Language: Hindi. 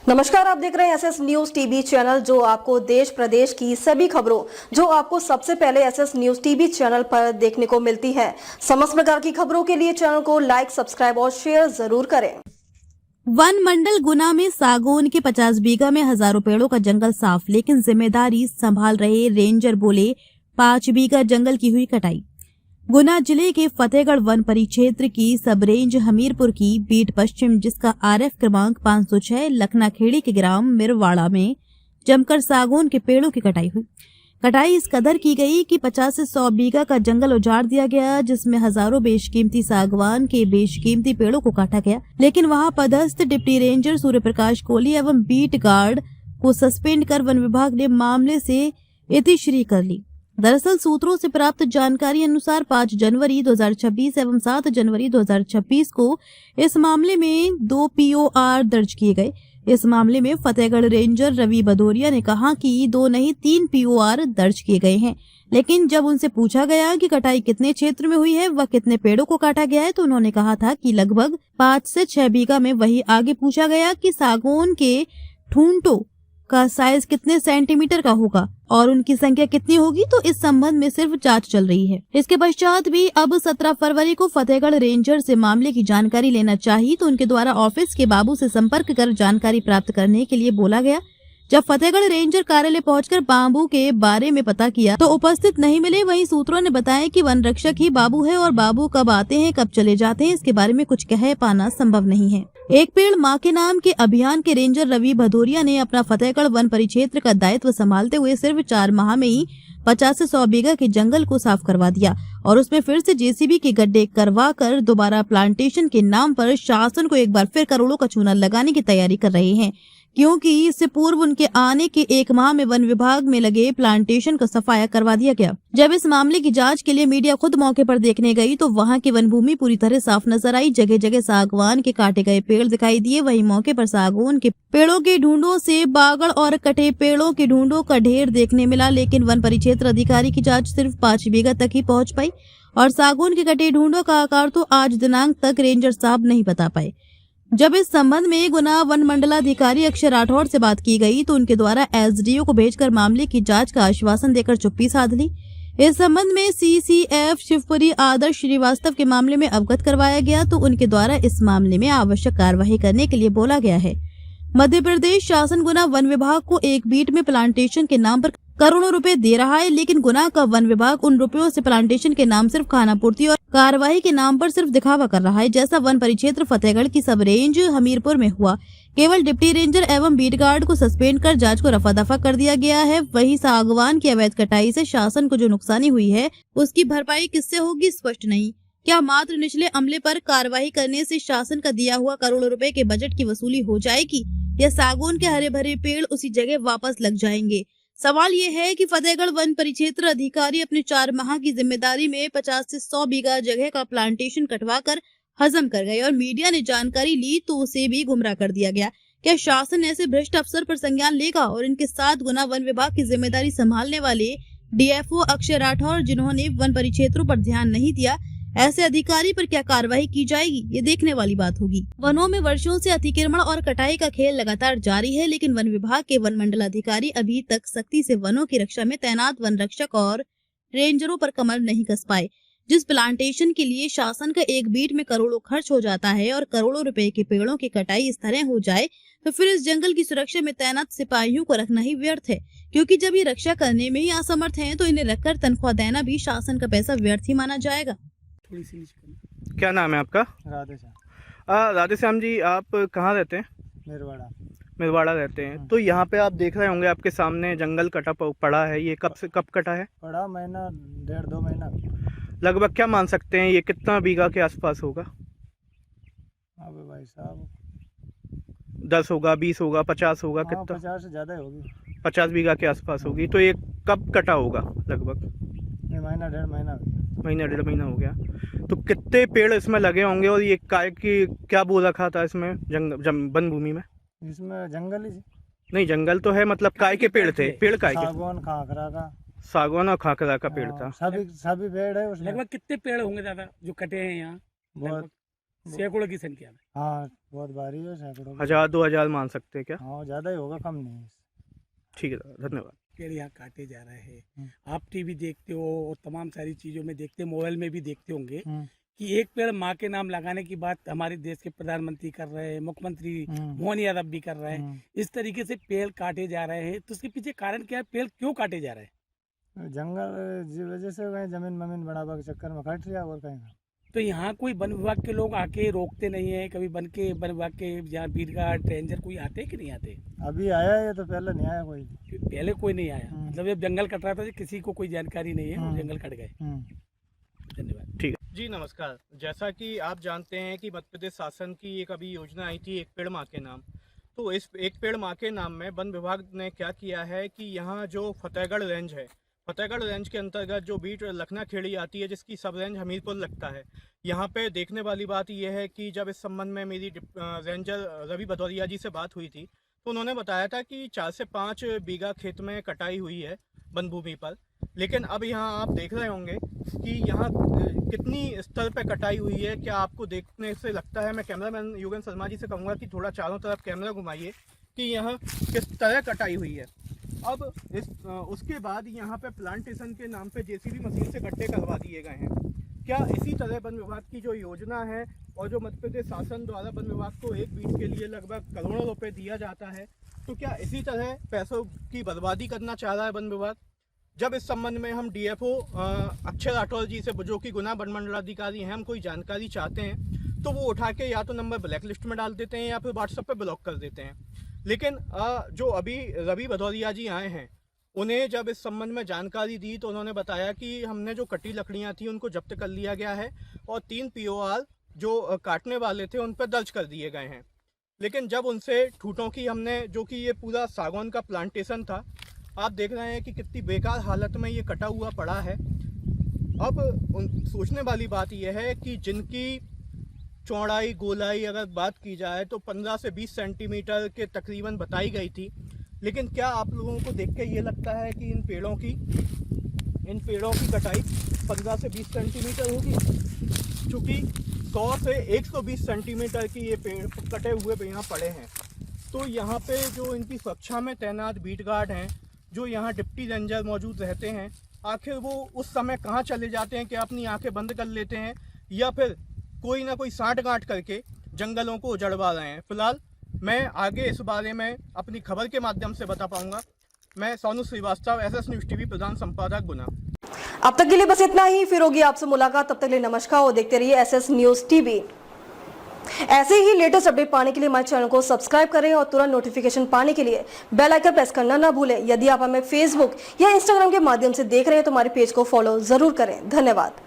नमस्कार, आप देख रहे हैं एसएस न्यूज टीवी चैनल, जो आपको देश प्रदेश की सभी खबरों जो आपको सबसे पहले एसएस न्यूज टीवी चैनल पर देखने को मिलती है। समस्त प्रकार की खबरों के लिए चैनल को लाइक, सब्सक्राइब और शेयर जरूर करें। वन मंडल गुना में सागौन के 50 बीघा में हजारों पेड़ों का जंगल साफ, लेकिन जिम्मेदारी संभाल रहे रेंजर बोले 5 बीघा जंगल की हुई कटाई। गुना जिले के फतेहगढ़ वन परिक्षेत्र की सब रेंज हमीरपुर की बीट पश्चिम, जिसका आरएफ क्रमांक 506 लखनाखेड़ी के ग्राम मिरवाड़ा में जमकर सागौन के पेड़ों की कटाई हुई। कटाई इस कदर की गई कि 50 से 100 बीघा का जंगल उजाड़ दिया गया, जिसमें हजारों बेशकीमती सागवान के बेशकीमती पेड़ों को काटा गया। लेकिन वहां पदस्थ डिप्टी रेंजर सूर्य प्रकाश कोहली एवं बीट गार्ड को सस्पेंड कर वन विभाग ने मामले से इतिश्री कर ली। दरअसल सूत्रों से प्राप्त जानकारी अनुसार 5 जनवरी 2026 एवं 7 जनवरी 2026 को इस मामले में 2 POR दर्ज किए गए। इस मामले में फतेहगढ़ रेंजर रवि भदौरिया ने कहा कि 2 नहीं 3 POR दर्ज किए गए हैं, लेकिन जब उनसे पूछा गया कि कटाई कितने क्षेत्र में हुई है व कितने पेड़ों को काटा गया है, तो उन्होंने कहा था कि लगभग 5 से 6 बीघा में। वही आगे पूछा गया कि सागौन के ठूंठों का साइज कितने सेंटीमीटर का होगा और उनकी संख्या कितनी होगी, तो इस संबंध में सिर्फ जांच चल रही है। इसके पश्चात भी अब 17 फरवरी को फतेहगढ़ रेंजर से मामले की जानकारी लेना चाहिए, तो उनके द्वारा ऑफिस के बाबू से संपर्क कर जानकारी प्राप्त करने के लिए बोला गया। जब फतेहगढ़ रेंजर कार्यालय पहुंचकर बाबू के बारे में पता किया तो उपस्थित नहीं मिले। वहीं सूत्रों ने बताया कि वन रक्षक ही बाबू है और बाबू कब आते हैं कब चले जाते हैं इसके बारे में कुछ कह पाना संभव नहीं है। एक पेड़ माँ के नाम के अभियान के रेंजर रवि भदौरिया ने अपना फतेहगढ़ वन परिक्षेत्र का दायित्व संभालते हुए सिर्फ 4 माह में ही 50 से 100 बीघा के जंगल को साफ करवा दिया और उसमें फिर से जेसीबी के गड्ढे करवा कर दोबारा प्लांटेशन के नाम पर शासन को एक बार फिर करोड़ों का चूना लगाने की तैयारी कर रहे हैं, क्योंकि इससे पूर्व उनके आने के 1 माह में वन विभाग में लगे प्लांटेशन का सफाया करवा दिया गया। जब इस मामले की जांच के लिए मीडिया खुद मौके पर देखने गई तो वहां की वन भूमि पूरी तरह साफ नजर आई। जगह जगह सागवान के काटे गए पेड़ दिखाई दिए। वहीं मौके पर सागौन के पेड़ों के ढूंढों से बागड़ और कटे पेड़ों के ढूंढों का ढेर देखने मिला, लेकिन वन परिक्षेत्र अधिकारी की जाँच सिर्फ 5 बीघा तक ही पहुँच पाई और सागौन के कटे ढूंढों का आकार तो आज दिनांक तक रेंजर साहब नहीं बता पाए। जब इस संबंध में गुना वन मंडलाधिकारी अक्षय राठौड़ से बात की गई तो उनके द्वारा एसडीओ को भेजकर मामले की जांच का आश्वासन देकर चुप्पी साध ली। इस संबंध में सीसीएफ शिवपुरी आदर्श श्रीवास्तव के मामले में अवगत करवाया गया, तो उनके द्वारा इस मामले में आवश्यक कार्यवाही करने के लिए बोला गया है। मध्य प्रदेश शासन गुना वन विभाग को एक बीट में प्लांटेशन के नाम पर करोड़ों रुपए दे रहा है, लेकिन गुना का वन विभाग उन रुपयों से प्लांटेशन के नाम सिर्फ खानापूर्ति और कार्यवाही के नाम पर सिर्फ दिखावा कर रहा है, जैसा वन परिक्षेत्र फतेहगढ़ की सब रेंज हमीरपुर में हुआ। केवल डिप्टी रेंजर एवं बीट गार्ड को सस्पेंड कर जांच को रफा दफा कर दिया गया है। वहीं सागवान की अवैध कटाई से शासन को जो नुकसानी हुई है उसकी भरपाई किससे होगी स्पष्ट नहीं। क्या मात्र निचले अमले पर कार्रवाई करने से शासन का दिया हुआ करोड़ों रुपए के बजट की वसूली हो जाएगी या सागौन के हरे भरे पेड़ उसी जगह वापस लग जाएंगे? सवाल ये है कि फतेहगढ़ वन परिक्षेत्र अधिकारी अपने 4 माह की जिम्मेदारी में 50 से 100 बीघा जगह का प्लांटेशन कटवा कर हजम कर गए और मीडिया ने जानकारी ली तो उसे भी गुमराह कर दिया गया। क्या शासन ऐसे भ्रष्ट अफसर पर संज्ञान लेगा? और इनके साथ गुना वन विभाग की जिम्मेदारी संभालने वाले डीएफओ अक्षय राठौड़, जिन्होंने वन परिक्षेत्रों पर ध्यान नहीं दिया, ऐसे अधिकारी पर क्या कार्रवाई की जाएगी, ये देखने वाली बात होगी। वनों में वर्षों से अतिक्रमण और कटाई का खेल लगातार जारी है, लेकिन वन विभाग के वन मंडलाधिकारी अभी तक सख्ती से वनों की रक्षा में तैनात वन रक्षक और रेंजरों पर कमर नहीं कस पाए। जिस प्लांटेशन के लिए शासन का एक बीट में करोड़ों खर्च हो जाता है और करोड़ों रुपए के पेड़ों की कटाई इस तरह हो जाए, तो फिर इस जंगल की सुरक्षा में तैनात सिपाहियों को रखना ही व्यर्थ है, क्योंकि जब ये रक्षा करने में ही असमर्थ हैं, तो इन्हें रखकर तनख्वाह देना भी शासन का पैसा व्यर्थ ही माना जाएगा। क्या नाम है आपका? राधेश्याम। राधेश्याम जी, आप कहाँ रहते हैं? मिरवाड़ा रहते हैं। तो यहाँ पे आप देख रहे होंगे आपके सामने जंगल कटा पड़ा है, ये कब कटा है? पड़ा महीना 1.5-2 महीना। लगभग क्या मान सकते हैं ये कितना बीघा के आसपास होगा? अबे भाई साहब 10 होगा, 20 होगा, 50 होगा? हाँ, कितना? 50 से ज़्यादा होगी। 50 बीघा के आसपास होगी। तो ये कब कटा होगा? लगभग महीना 1.5 महीना हो गया। महीना 1.5 महीना हो गया। तो कितने पेड़ इसमें लगे होंगे और ये काय की क्या बोल रखा था इसमें वन भूमि में? इसमें जंगल ही नहीं, जंगल तो है, मतलब काय के पेड़ थे? पेड़ काय के? सागौन खाखरा का। सागवान और खाकरा का पेड़ था। सभी पेड़ है उसमें। लगभग कितने पेड़ होंगे दादा जो कटे हैं यहाँ? बहुत सैकड़ों की संख्या में। हाँ बहुत भारी है, सैकड़ों की। 1000-2000 मान सकते हैं क्या? हाँ ज़्यादा ही होगा, कम नहीं। ठीक है दादा, धन्यवाद। पेड़ यहाँ काटे जा रहे हैं। आप टीवी देखते हो और तमाम सारी चीज़ों में देखते हो, मोबाइल में भी देखते होंगे कि एक पेड़ माँ के नाम लगाने की बात हमारे देश के प्रधानमंत्री कर रहे हैं, मुख्यमंत्री मोहन यादव भी कर रहे हैं। इस तरीके से पेड़ काटे जा रहे हैं, तो उसके पीछे कारण क्या है? पेड़ क्यों काटे जा रहे हैं? जंगल जी वजह से कहीं जमीन ममीन बढ़ावा के चक्कर में कट रहा, और कहीं तो यहाँ कोई वन विभाग के लोग आके रोकते नहीं है? कभी वन विभाग के जहाँ बीटगार्ड रेंजर कोई आते हैं कि नहीं आते? अभी आया है, तो पहले नहीं आया कोई। पहले कोई नहीं आया, मतलब जब जंगल कट रहा था किसी को कोई जानकारी नहीं है और जंगल कट गए। धन्यवाद। ठीक है जी, नमस्कार। जैसा कि आप जानते हैं कि मध्य प्रदेश शासन की एक अभी योजना आई थी, एक पेड़ माँ के नाम। तो इस एक पेड़ माँ के नाम में वन विभाग ने क्या किया है कि यहाँ जो फतेहगढ़ रेंज है, फतेहगढ़ रेंज के अंतर्गत जो बीट लखनाखेड़ी आती है, जिसकी सब रेंज हमीरपुर लगता है, यहाँ पे देखने वाली बात यह है कि जब इस संबंध में मेरी रेंजर रवि भदौरिया जी से बात हुई थी, तो उन्होंने बताया था कि 4 से 5 बीघा खेत में कटाई हुई है वन भूमि पर। लेकिन अब यहाँ आप देख रहे होंगे कि यहाँ कितनी स्तर पे कटाई हुई है। क्या आपको देखने से लगता है, मैं कैमरामैन युगन शर्मा जी से कहूँगा कि थोड़ा चारों तरफ कैमरा घुमाइए कि यहाँ किस तरह कटाई हुई है। अब उसके बाद यहाँ पे प्लांटेशन के नाम पे जेसीबी मशीन से गड्ढे करवा दिए गए हैं। क्या इसी तरह वन विभाग की जो योजना है और जो मध्य प्रदेश शासन द्वारा वन विभाग को एक बीट के लिए लगभग करोड़ों रुपए दिया जाता है, तो क्या इसी तरह पैसों की बर्बादी करना चाह रहा है वन विभाग? जब इस संबंध में हम डीएफओ अक्षय राठौर जी से, जो कि गुना वन मंडलाधिकारी हैं, हम कोई जानकारी चाहते हैं तो वो उठा के या तो नंबर ब्लैक लिस्ट में डाल देते हैं या फिर व्हाट्सएप पे ब्लॉक कर देते हैं। लेकिन जो अभी रवि भदौरिया जी आए हैं, उन्हें जब इस संबंध में जानकारी दी तो उन्होंने बताया कि हमने जो कटी लकड़ियां थी उनको जब्त कर लिया गया है और 3 POR जो काटने वाले थे उन पर दर्ज कर दिए गए हैं। लेकिन जब उनसे ठूठों की हमने, जो कि ये पूरा सागौन का प्लांटेशन था, आप देख रहे हैं कि कितनी बेकार हालत में ये कटा हुआ पड़ा है। अब सोचने वाली बात यह है कि जिनकी चौड़ाई गोलाई अगर बात की जाए तो 15 से 20 सेंटीमीटर के तकरीबन बताई गई थी, लेकिन क्या आप लोगों को देख के ये लगता है कि इन पेड़ों की कटाई 15 से 20 सेंटीमीटर होगी? चूँकि 100 से 120 सेंटीमीटर की ये पेड़ कटे हुए यहाँ पड़े हैं। तो यहाँ पे जो इनकी सुरक्षा में तैनात बीट गार्ड हैं, जो यहाँ डिप्टी रेंजर मौजूद रहते हैं, आखिर वो उस समय कहाँ चले जाते हैं कि अपनी आंखें बंद कर लेते हैं या फिर कोई ना कोई साँठ गांठ करके जंगलों को उजड़वा रहे हैं? फिलहाल मैं आगे इस बारे में अपनी खबर के माध्यम से बता पाऊंगा। मैं Sonu Srivastava, SS news TV प्रधान संपादक, गुना। अब तक के लिए बस इतना ही, फिर होगी आपसे मुलाकात। तब तक के लिए नमस्कार और देखते रहिए SS न्यूज़ TV। ऐसे ही लेटेस्ट अपडेट पाने के लिए हमारे चैनल को सब्सक्राइब करें और तुरंत नोटिफिकेशन पाने के लिए बेल आइकन प्रेस करना ना भूलें। यदि आप हमें फेसबुक या इंस्टाग्राम के माध्यम से देख रहे हैं तो हमारे पेज को फॉलो जरूर करें। धन्यवाद।